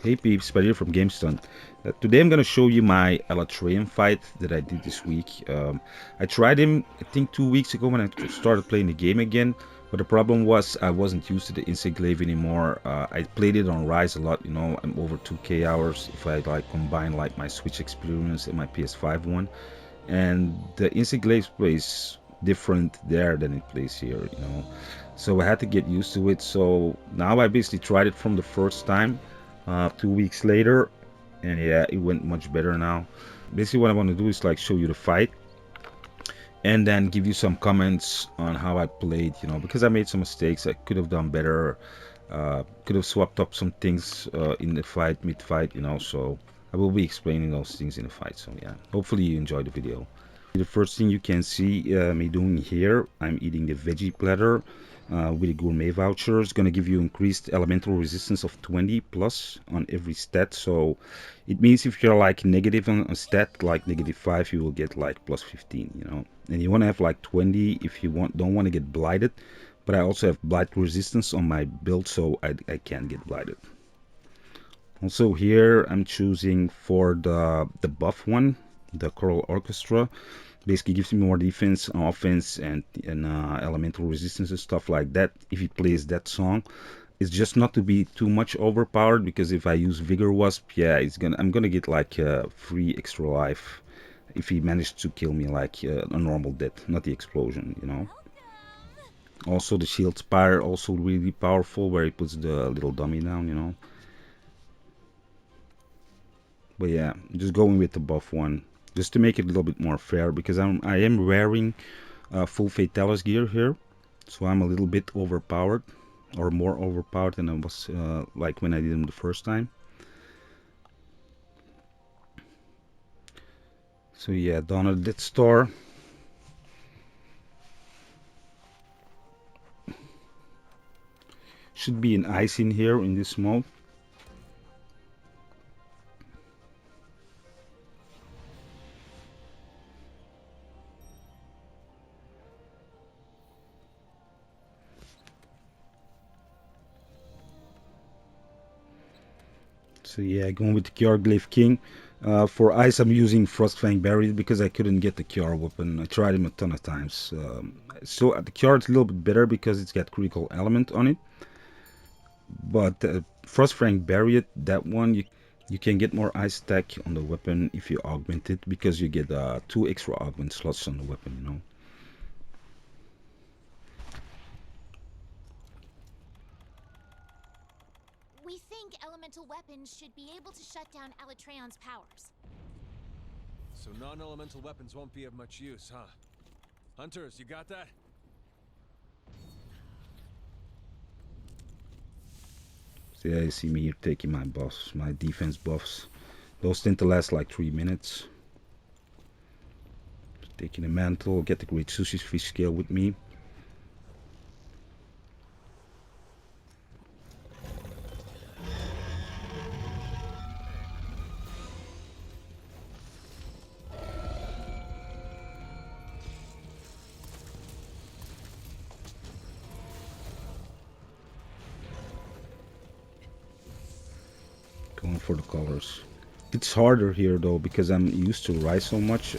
Hey peeps, Padilla from Gamestunt. Today I'm gonna show you my Alatreon fight that I did this week. I tried him, I think 2 weeks ago when I started playing the game again, but the problem was I wasn't used to the instant glaive anymore. I played it on Rise a lot, you know, I'm over 2k hours if I like combine like my Switch experience and my PS5 one. And the instant glaive plays different there than it plays here, you know. So I had to get used to it. So now I basically tried it from the first time 2 weeks later, and yeah, it went much better now. Basically what I want to do is like show you the fight and then give you some comments on how I played, you know, because I made some mistakes. I could have done better, could have swapped up some things in the fight, mid-fight, you know. So I will be explaining those things in the fight. So yeah, hopefully you enjoy the video. The first thing you can see me doing here, I'm eating the veggie platter with a gourmet voucher. It's going to give you increased elemental resistance of 20 plus on every stat. So it means if you're like negative on a stat, like -5, you will get like plus 15, you know. And you want to have like 20 if you don't want to get blighted. But I also have blight resistance on my build, so I can't get blighted. Also here I'm choosing for the buff one, the Choral Orchestra. Basically gives me more defense, offense, and elemental resistance and stuff like that. If he plays that song, it's just not to be too much overpowered, because if I use Vigor Wasp, yeah, I'm gonna get like 3 extra life if he managed to kill me like a normal death, not the explosion, you know. Also the Shield Spire, also really powerful, where he puts the little dummy down, you know. But yeah, just going with the buff one, just to make it a little bit more fair, because I am wearing full Rathalos gear here, so I'm a little bit overpowered, or more overpowered than I was like when I did them the first time. So yeah, down at that store. Should be an ice in here in this mode. So yeah, going with the Cure Glaive King. For ice, I'm using Frostfang Barrier because I couldn't get the Cure weapon. I tried him a ton of times. So the Cure is a little bit better because it's got critical element on it. But Frostfang Barrier, that one, you can get more ice attack on the weapon if you augment it, because you get 2 extra augment slots on the weapon, you know. We think elemental weapons should be able to shut down Alatreon's powers. So non-elemental weapons won't be of much use, huh? Hunters, you got that? So yeah, you see me here taking my buffs, my defense buffs. Those tend to last like 3 minutes. Taking the mantle, get the great sushi fish scale with me. Going for the colors. It's harder here though, because I'm used to Rise so much.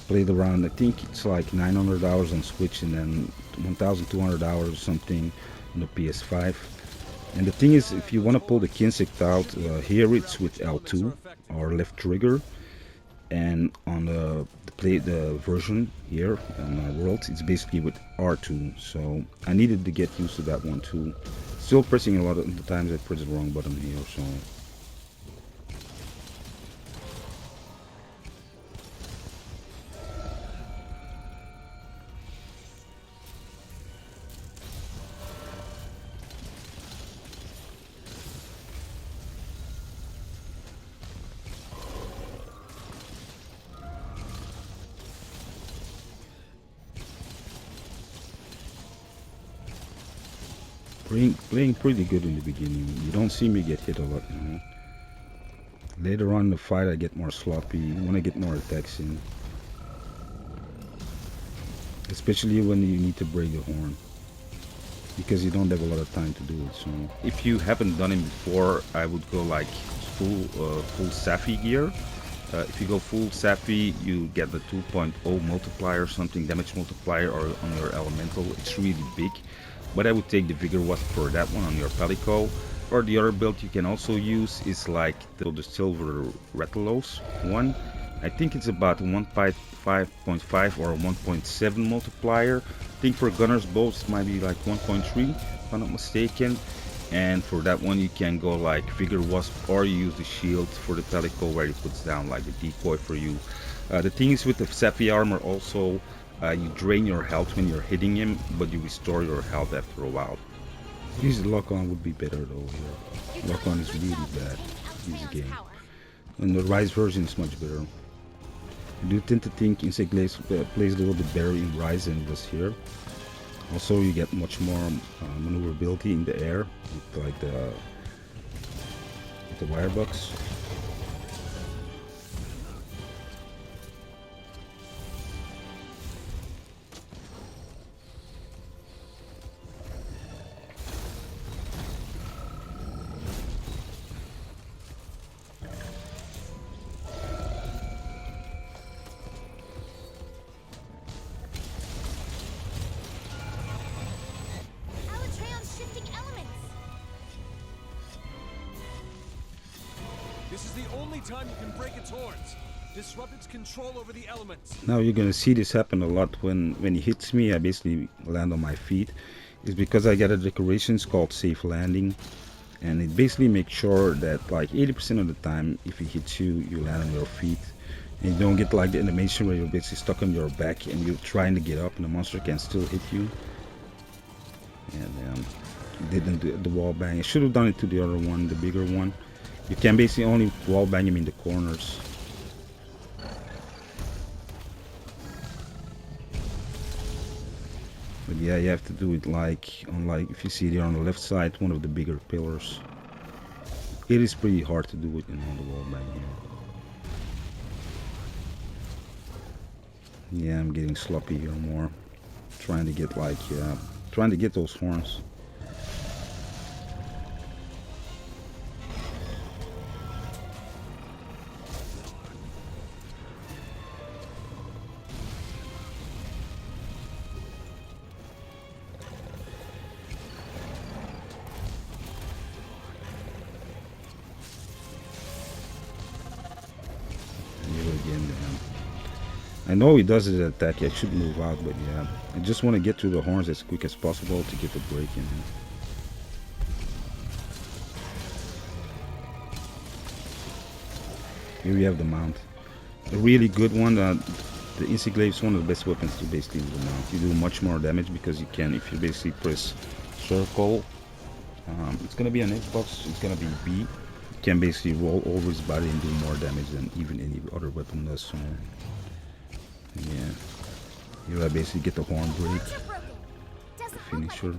Played around, I think it's like 900 hours on Switch and then 1200 hours or something on the PS5. And the thing is, if you want to pull the Kinsect out, here it's with L2 or left trigger, and on the version here on my world, it's basically with R2. So I needed to get used to that one too. Still pressing a lot of the times I press the wrong button here, so. Playing pretty good in the beginning. You don't see me get hit a lot, you know. Later on in the fight I get more sloppy when I get more attacks in. Especially when you need to break the horn. because you don't have a lot of time to do it. So if you haven't done it before, I would go like full Safi gear. If you go full Safi, you get the 2.0 multiplier, something damage multiplier, or on your elemental. It's really big, but I would take the Vigor Wasp for that one on your Palico. Or the other build you can also use is like the silver Rathalos one. I think it's about 1.5 or 1.7 multiplier. I think for gunners bows it might be like 1.3 if I'm not mistaken. And for that one you can go like Vigor Wasp, or you use the shield for the Pelico where he puts down like the decoy for you. The thing is with the Safi armor also, you drain your health when you're hitting him, but you restore your health after a while. Usually lock-on would be better though here. Lock-on is really bad in this game. And the Rise version is much better. I do tend to think Insect Glaive plays a little bit better in Rise than it does here. Also, you get much more maneuverability in the air with like the wirebucks. This is the only time you can break its horns. Disrupt its control over the elements. Now you're gonna see this happen a lot when he hits me. I basically land on my feet. It's because I got a decoration called Safe Landing, and it basically makes sure that like 80% of the time, if he hits you, you land on your feet, and you don't get like the animation where you're basically stuck on your back and you're trying to get up, and the monster can still hit you. And didn't do the wall bang. I should have done it to the other one, the bigger one. You can basically only wall bang him in the corners. But yeah, you have to do it like on, like if you see there on the left side, one of the bigger pillars. It is pretty hard to do it on the wall bang here. Yeah, I'm getting sloppy here more. Trying to get like trying to get those horns. I know he does his attack. I should move out, but yeah, I just want to get to the horns as quick as possible to get the break in. Here we have the mount, a really good one. The Insect Glaive is one of the best weapons to basically use the mount. You do much more damage because you can, if you basically press circle, it's gonna be an Xbox, it's gonna be B. You can basically roll over his body and do more damage than even any other weapon does. So yeah, here I basically get the horn break, the finisher.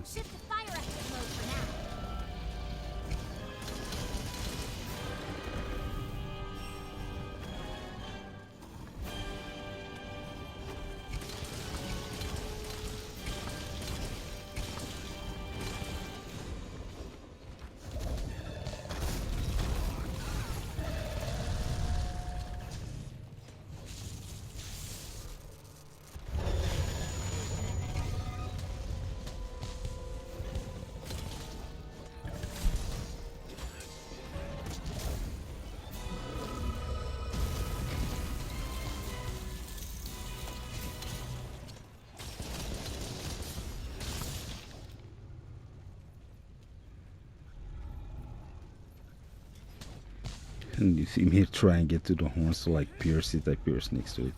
And you see me try and get to the horns to like pierce it. I pierce next to it.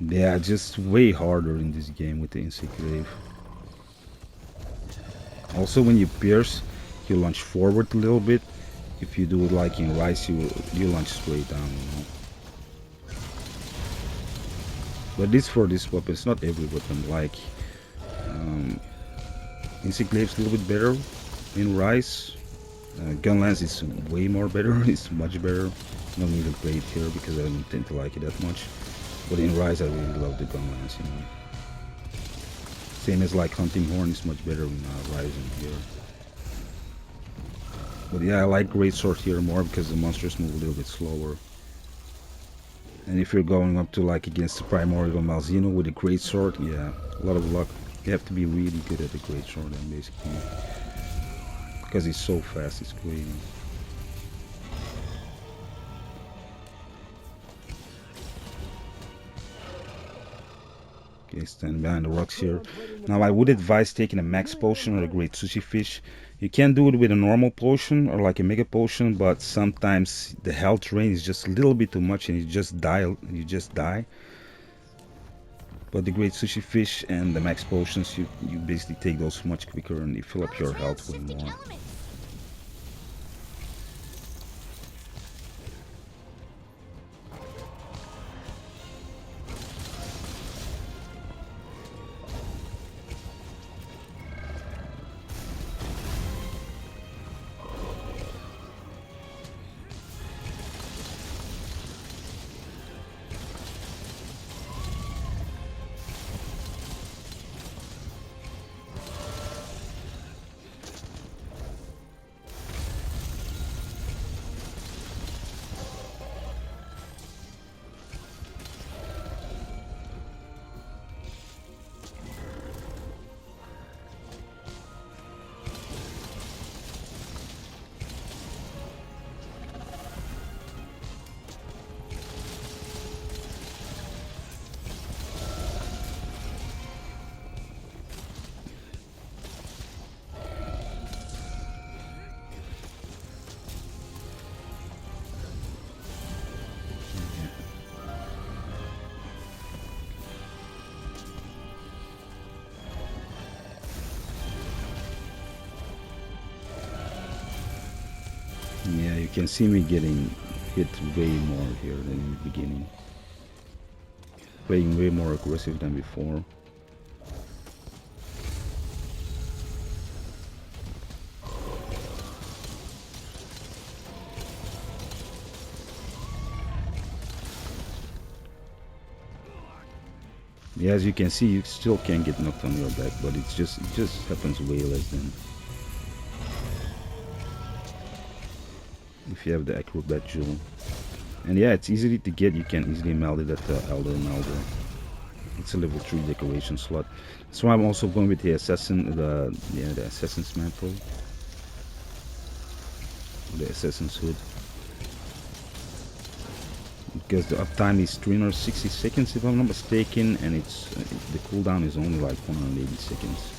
Yeah, just way harder in this game with the Insect Glaive. Also, when you pierce, you launch forward a little bit. If you do it like in Rise, you launch straight down, you know. But this for this weapon, it's not every weapon. Like Insect Glaive's a little bit better in Rise. Gun lance is way more better. It's much better. I don't need a blade here because I don't tend to like it that much. But in Rise, I really love the gun lance, you know. Same as like Hunting Horn is much better in Rising here. But yeah, I like Great Sword here more because the monsters move a little bit slower. And if you're going up to like against the Primordial Malzeno with a Great Sword, yeah, a lot of luck. You have to be really good at the Great Sword then basically. Because he's so fast, it's crazy. Okay, stand behind the rocks here. Now I would advise taking a max potion or a great sushi fish. You can do it with a normal potion or like a mega potion, but sometimes the health drain is just a little bit too much and you just die. But the great sushi fish and the max potions, you basically take those much quicker and you fill up your health way more. Yeah, you can see me getting hit way more here than in the beginning. Playing way more aggressive than before. Yeah, as you can see, you still can get knocked on your back, but it just happens way less than if you have the Acrobat Jewel. And yeah, it's easy to get. You can easily meld it at the Elder and Elder. It's a level 3 decoration slot. That's why I'm also going with the Assassin, the Assassin's Mantle, the Assassin's Hood, because the uptime is 360 seconds if I'm not mistaken, and it's the cooldown is only like 180 seconds.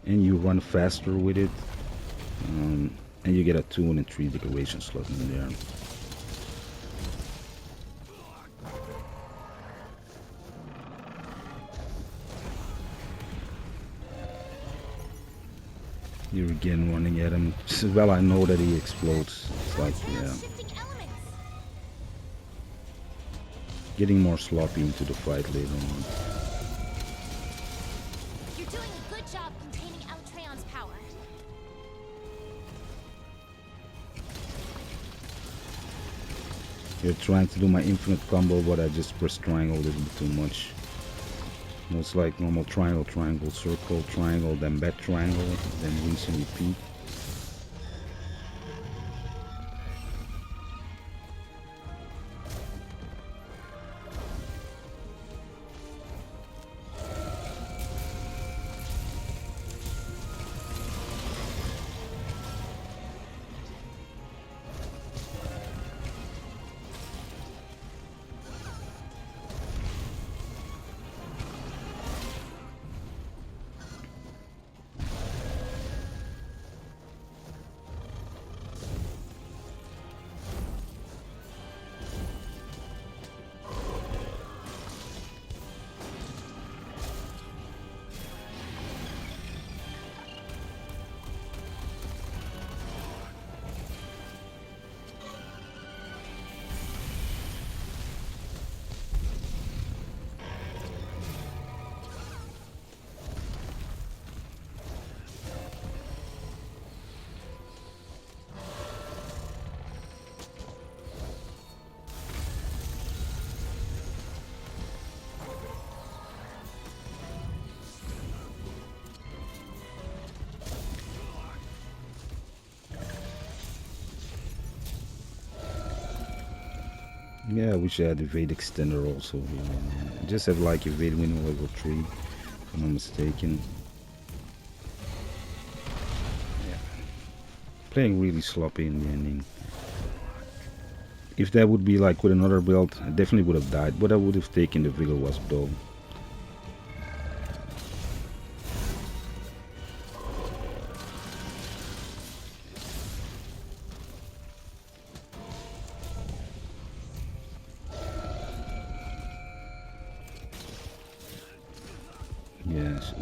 And you run faster with it, and you get a 2 and a 3 decoration slot in there. You're again running at him. Well, I know that he explodes. It's like, yeah. Getting more sloppy into the fight later on. You're doing a good job containing Alatreon's power. You're trying to do my infinite combo, but I just press triangle a little bit too much. It's like normal triangle, triangle, circle, triangle, then back triangle, then rinse and repeat. Yeah, I wish I had evade extender also here. I just have like evade window level 3, if I'm not mistaken. Yeah. Playing really sloppy in the ending. If that would be like with another build, I definitely would have died, but I would have taken the Vigor Wasp though. Yes.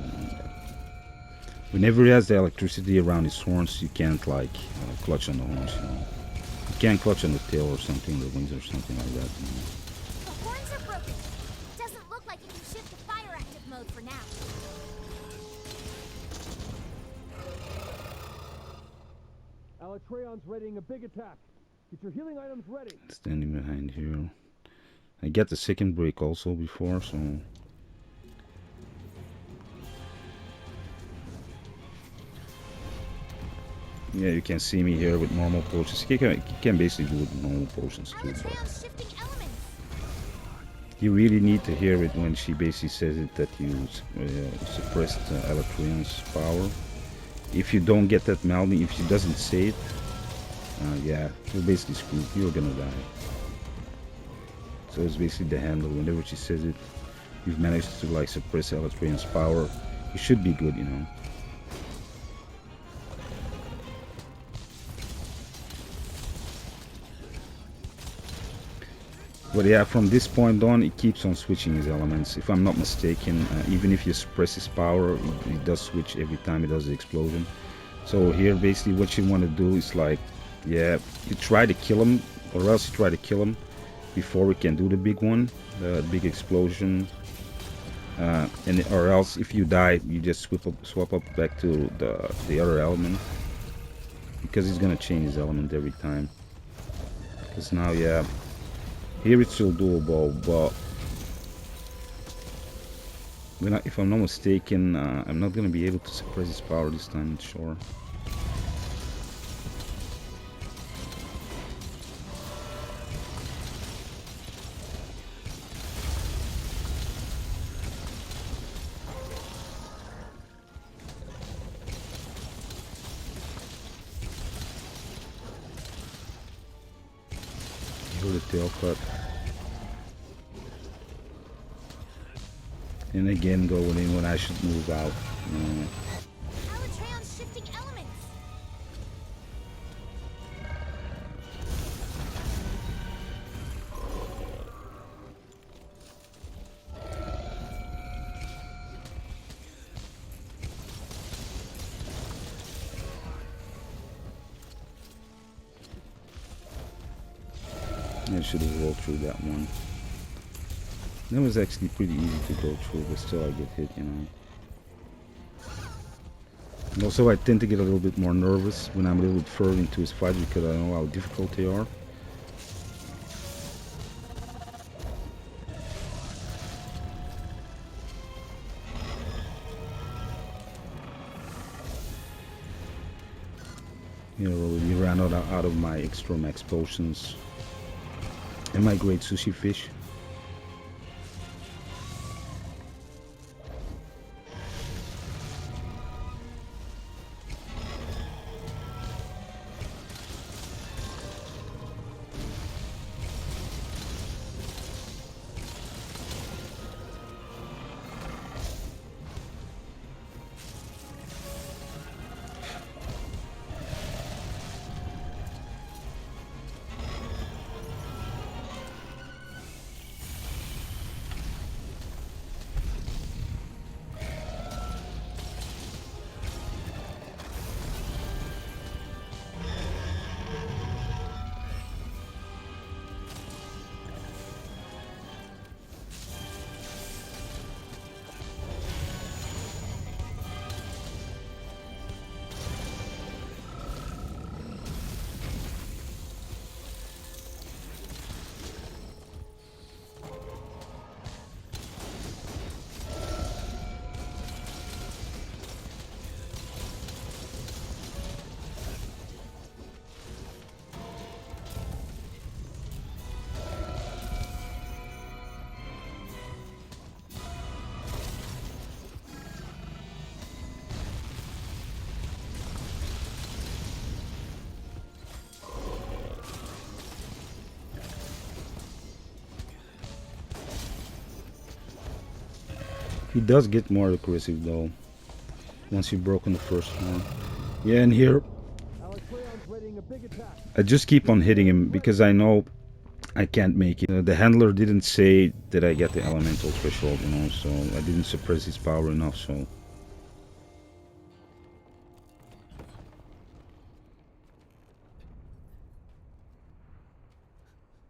Whenever he has the electricity around his horns, you can't like clutch on the horns, you know. You can't clutch on the tail or something, the wings or something like that. You know. The horns are broken. Doesn't look like it can shift to fire active mode for now. Alatreon's readying a big attack. Get your healing items ready. Standing behind here. I get the second break also before, so yeah, you can see me here with normal potions. You can basically do it with normal potions too. Alatreon's shifting elements. You really need to hear it when she basically says it that you suppressed Alatreon's power. If you don't get that melding, if she doesn't say it, yeah, you're basically screwed. You're gonna die. So it's basically the handle. Whenever she says it, you've managed to like suppress Alatreon's power. You should be good, you know. But yeah, from this point on, it keeps on switching his elements. If I'm not mistaken, even if you suppress his power, it does switch every time it does the explosion. So here, basically, what you want to do is like, yeah, you try to kill him, or else you try to kill him before we can do the big one, the big explosion. Or else, if you die, you just swap up back to the other element, because he's gonna change his element every time. Because now, yeah. Here it's still doable, but if I'm not mistaken, I'm not going to be able to suppress his power this time, sure. Go the tail cut. And again going in when I should move out. Alatreon's shifting elements. I should have rolled through that one. That was actually pretty easy to go through, but still I get hit, you know. And also I tend to get a little bit more nervous when I'm a little bit further into his fight because I know how difficult they are. You know, we ran out of my extra max potions and my great sushi fish. He does get more aggressive though once you've broken the first one. Yeah, and here I just keep on hitting him because I know I can't make it. The handler didn't say that I get the elemental threshold, you know, so I didn't suppress his power enough, so.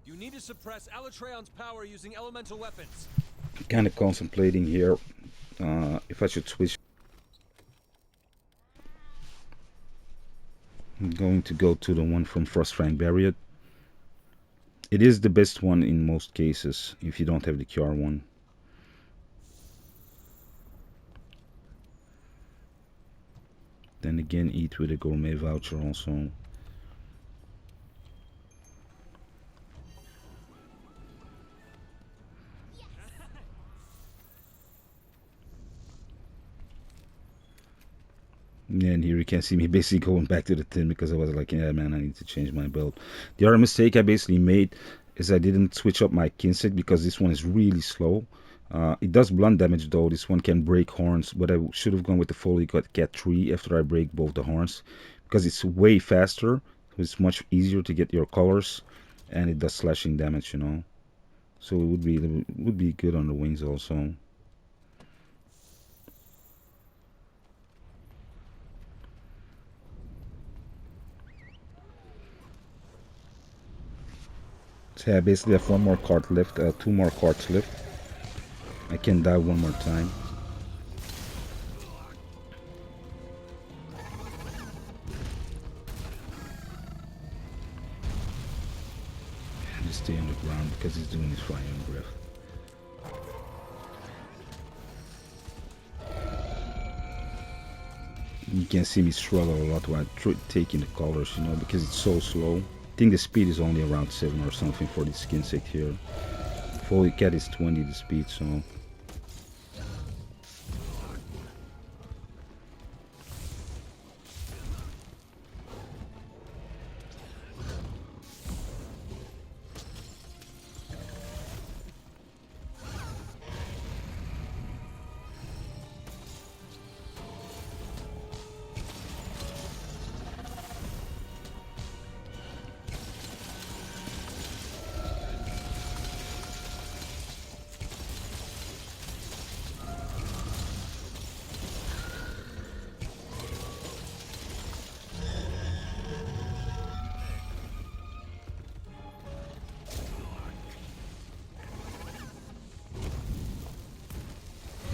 You need to suppress Alatreon's power using elemental weapons. Kind of contemplating here if I should switch. I'm going to go to the one from Frostfang Barrier. It is the best one in most cases if you don't have the QR one. Then again, eat with a gourmet voucher also. Yeah, and here you can see me basically going back to the 10 because I was like, yeah, man, I need to change my build. The other mistake I basically made is I didn't switch up my Kinsect because this one is really slow. It does blunt damage though. This one can break horns, but I should have gone with the fully cat 3 after I break both the horns because it's way faster. It's much easier to get your colors, and it does slashing damage, you know. So it would be good on the wings also. So yeah, I basically have one more card left, 2 more cards left. I can die one more time. Just stay on the ground because he's doing his fire breath. You can see me struggle a lot while taking the colors, you know, because it's so slow. I think the speed is only around 7 or something for the skin sect here. Fully cat is 20 the speed, so.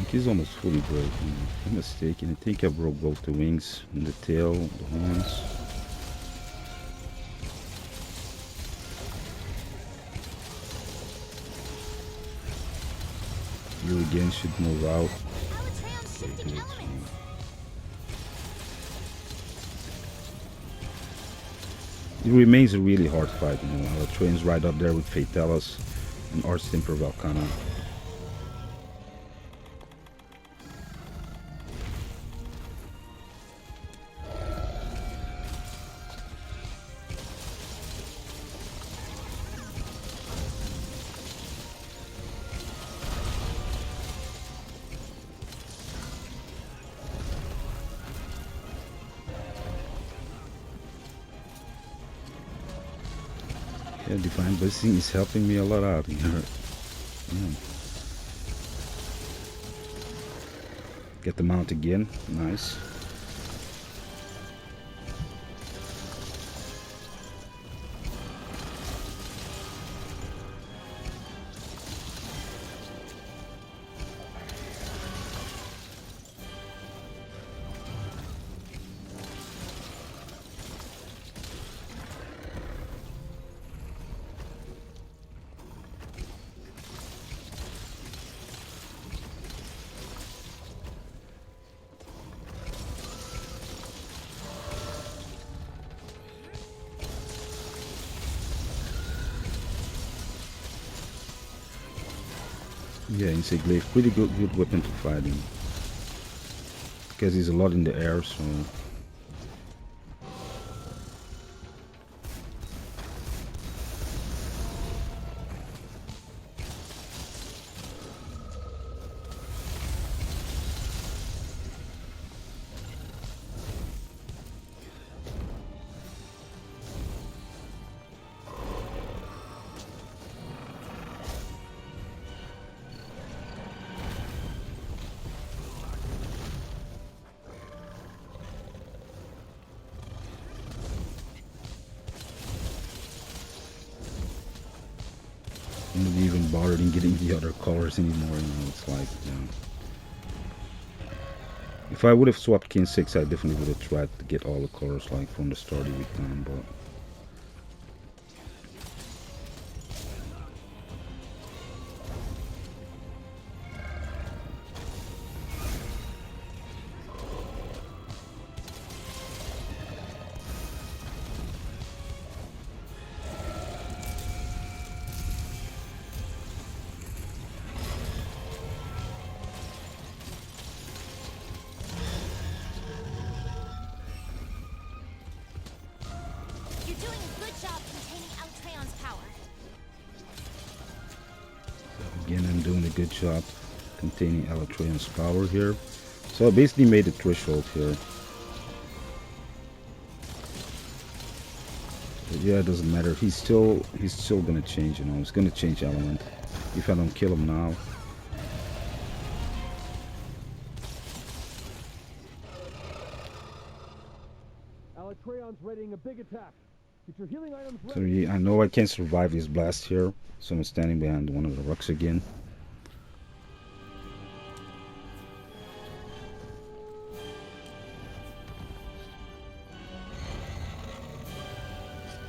He's almost fully broken. If I'm mistaken, I think I broke both the wings and the tail, the horns. You again should move out. Okay, good. It remains a really hard fight, you know. Alatreon's right up there with Rathalos and Archtemper Valkana. Yeah, Divine Blessing is helping me a lot out here. Yeah. Get the mount again. Nice. Yeah, Insect Glaive, pretty good weapon to fight him. Because he's a lot in the air, so. bothered in getting the other colors anymore. You know, it's like, you know, if I would have swapped King 6, I definitely would have tried to get all the colors like from the start every time, but You're doing a good job containing Alatreon's power. again, I'm doing a good job containing Alatreon's power here. So I basically made the threshold here. But yeah, it doesn't matter. He's still gonna change, you know. He's gonna change element if I don't kill him now. Alatreon's readying a big attack. Get your healing items So ready. yeah, I know I can't survive his blast here, so I'm standing behind one of the rocks again.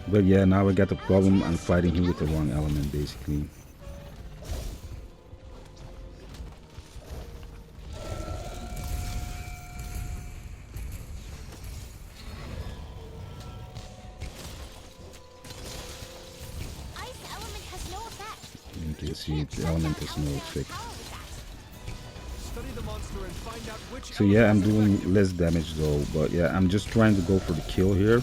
But yeah, now I got the problem. I'm fighting him with the wrong element, basically. Ice element has no effect. You can see the element has no effect. Study the monster and find out which So yeah, I'm element is doing effective. less damage though. But yeah, I'm just trying to go for the kill here.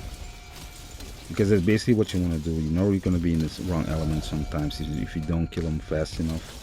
Because that's basically what you want to do. You know you're going to be in this wrong element sometimes if you don't kill him fast enough.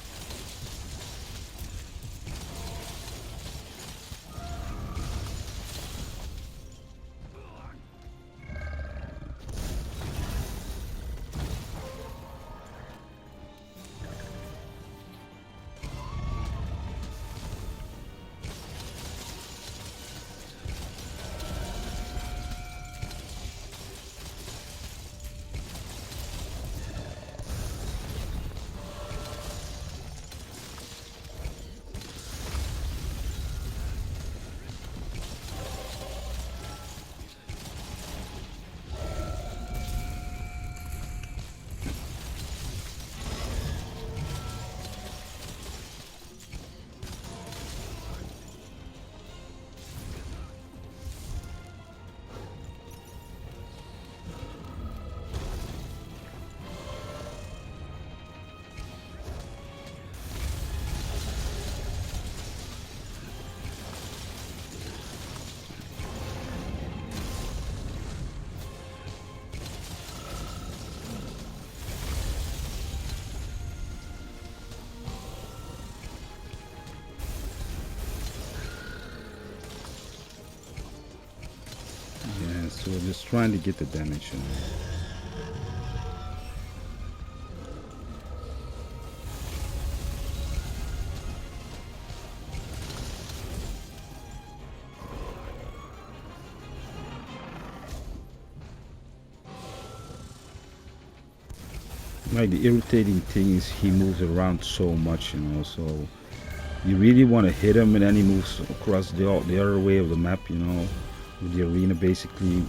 Yeah, so just trying to get the damage in. Like the irritating thing is he moves around so much, you know, so you really want to hit him and then he moves across the other way of the map, you know, with the arena basically.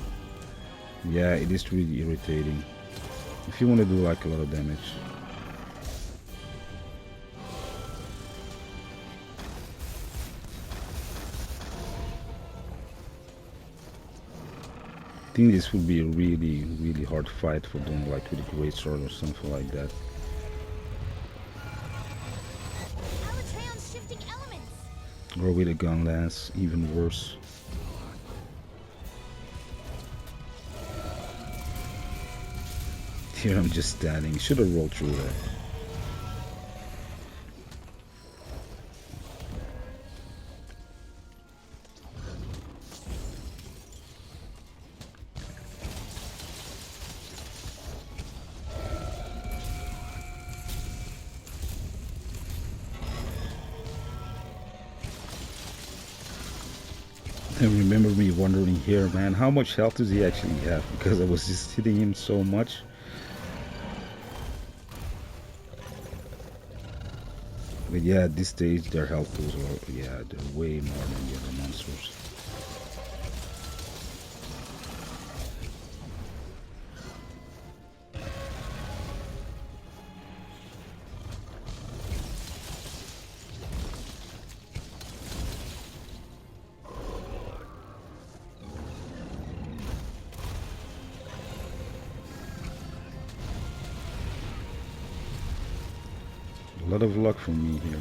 Yeah, it is really irritating if you want to do like a lot of damage. I think this would be a really hard fight for doing like with a great sword or something like that. Alatreon's shifting elements. Or with a gun lance, even worse. Here I'm just standing. Should have rolled through that. And remember me wondering here, man, how much health does he actually have? Because I was just hitting him so much. But yeah, at this stage, their health pools are, yeah, they're way more than the other monsters. A lot of luck for me here.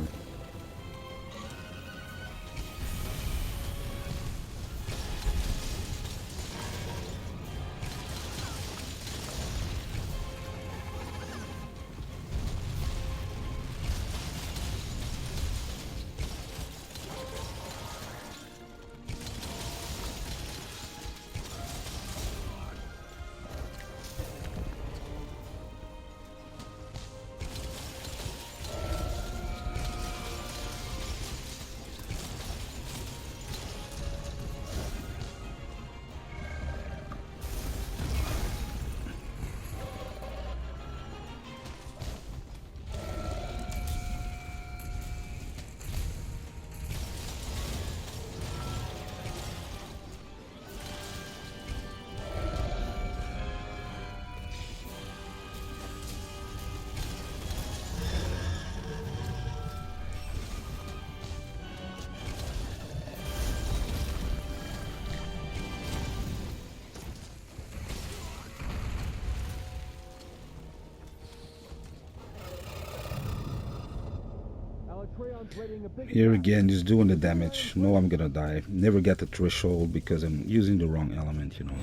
Here again, just doing the damage. No, I'm gonna die. Never get the threshold because I'm using the wrong element, you know.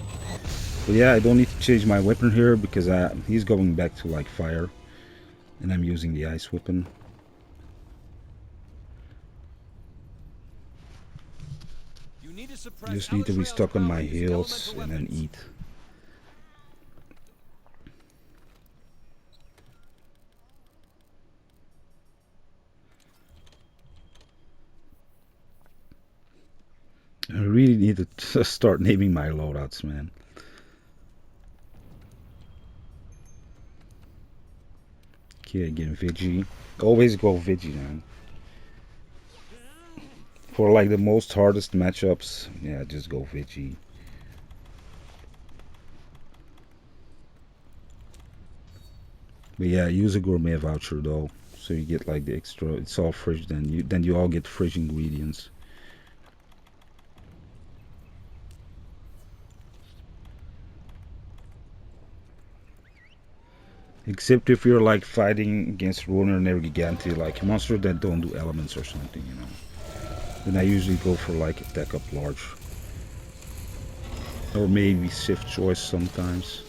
But yeah, I don't need to change my weapon here because he's going back to like fire. And I'm using the ice weapon. Just need to restock on my heals and then eat. I really need to start naming my loadouts, man. Okay, again, Veggie. Always go Veggie, man. For like the most hardest matchups, yeah, just go Veggie. But yeah, use a gourmet voucher though, so you get like the extra. It's all fresh. Then you all get fresh ingredients. Except if you're like fighting against Runner and Giganti, like monsters that don't do elements or something, you know. Then I usually go for like attack up large. Or maybe shift choice sometimes.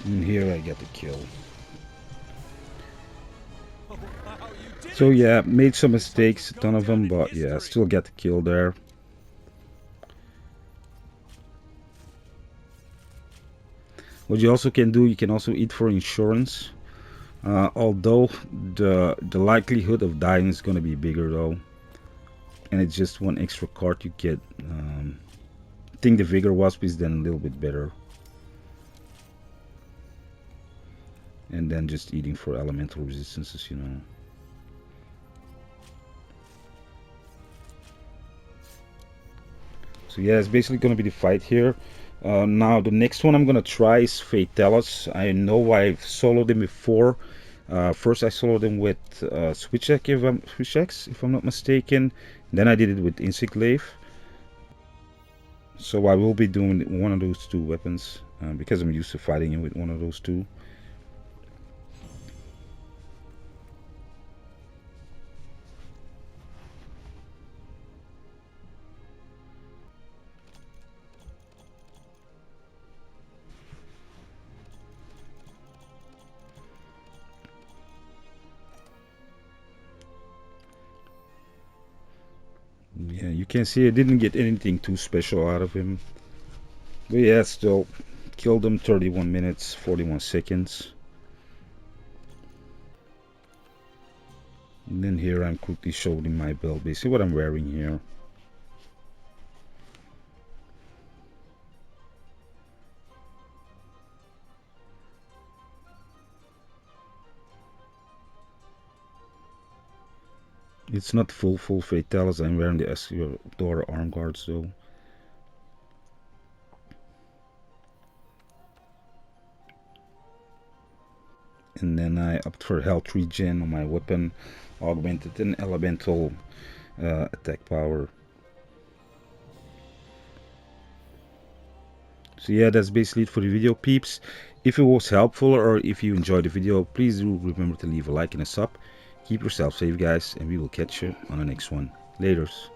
And here I get the kill. So yeah, made some mistakes, a ton of them, but yeah, still get the kill there. What you also can do, you can also eat for insurance. Although the likelihood of dying is gonna be bigger though, and it's just one extra card you get. I think the Vigor Wasp is then a little bit better. And then just eating for elemental resistances, you know. So yeah, it's basically gonna be the fight here. Now the next one I'm gonna try is Rathalos. I know I've soloed him before. First I soloed him with Switch-X if I'm not mistaken. Then I did it with Insect Glaive. So I will be doing one of those two weapons because I'm used to fighting him with one of those two. You can see I didn't get anything too special out of him. But yeah, still killed him 31 minutes, 41 seconds. And then here I'm quickly showing my build, basically what I'm wearing here. It's not full Fatalis. I'm wearing the Escador arm guards though. And then I opted for health regen on my weapon, augmented and elemental attack power. So yeah, that's basically it for the video, peeps. If it was helpful or if you enjoyed the video, please do remember to leave a like and a sub. Keep yourself safe, guys, and we will catch you on the next one. Laters.